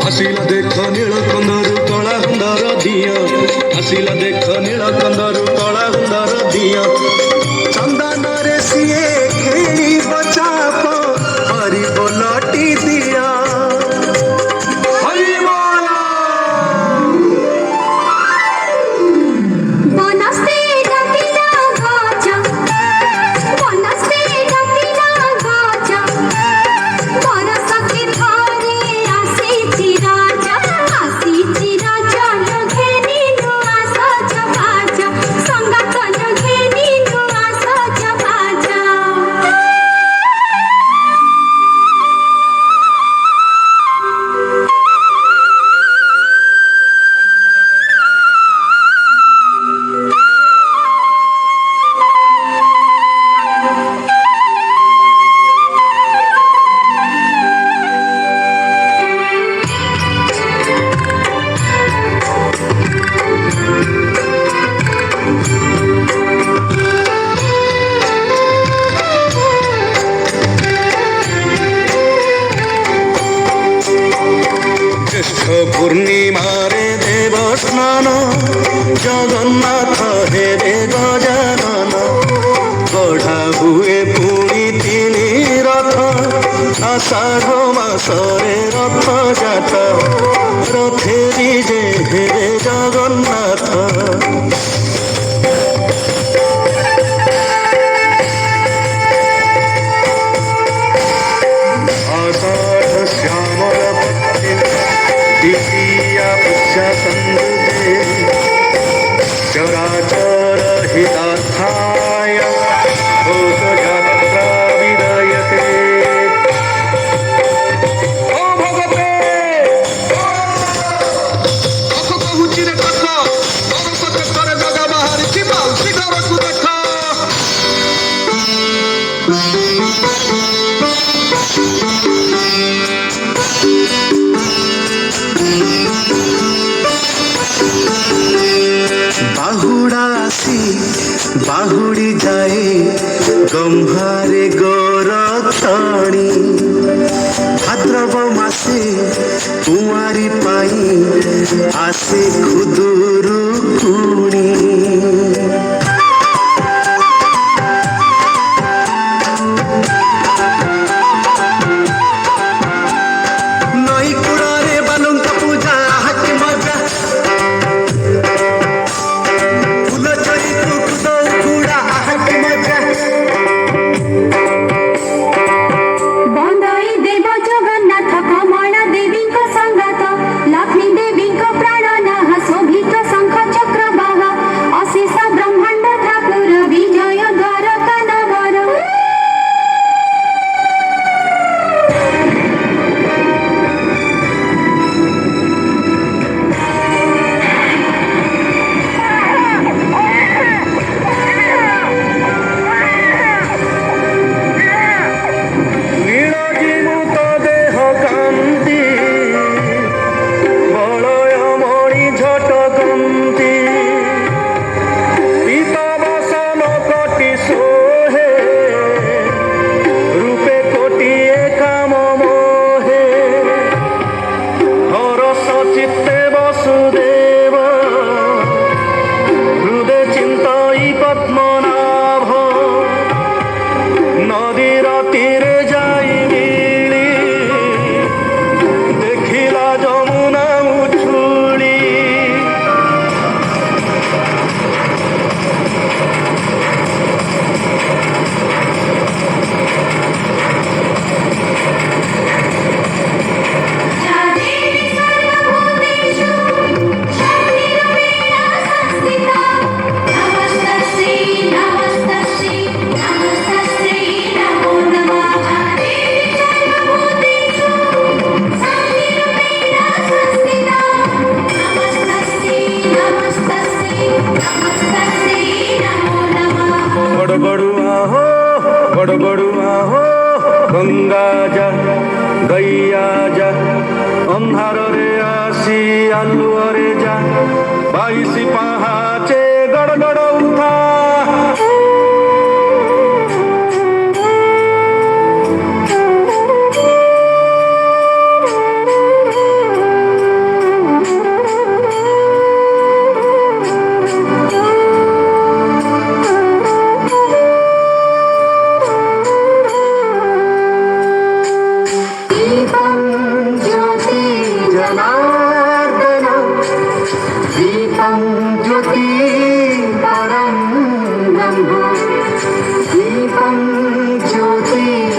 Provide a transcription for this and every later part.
आसिला देख नीलकंदर कला हुंदर दिया आसिला देख नीलकंदर कला हुंदर दिया चंदन रे सिए खेली बचाप हरि बोलटी दिया पूर्णिमारे देव स्नान जगन्नाथ हेरे गजानन गढ़ा हुए पुणी तीन रथ आषाढ़ मासरे रथ जात रथेरी जे हेरे जगन्नाथ द्वितीया पुष्य संदुते चराचर हितार्थाय घोषयात्रा विदयते ओ भगवते कख कहुची रे कख दर्श क्षेत्र जगह बाहर शिवा शिखर को देख बाहुड़ी जाए गम्हारे गोरक्षणी भाद्रव मासे कुंवारी पाई आसे खुदुरु कुणी नई कुड़े बालुंका पूजा हाथी मजा लक्ष्मी देवी प्राण नाह शोभित शंख चक्र बाह अशेष ବାଇଶି ପାହାଚେ ଗଡ଼ ଗଡ଼ ଉଠା दीपं ज्योति परं ब्रह्म दीपं ज्योतिरसामृतं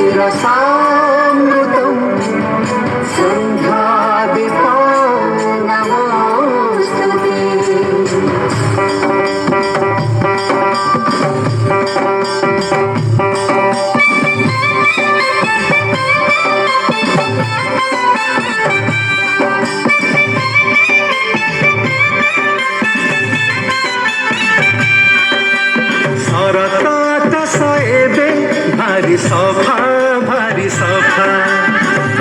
सन्ध्यादीपो नमोऽस्तुते। ଭାରି ସଫା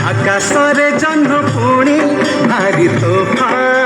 ଆକାଶରେ ଜହ୍ନ ପୁଣି ଭାରି ତୋଫା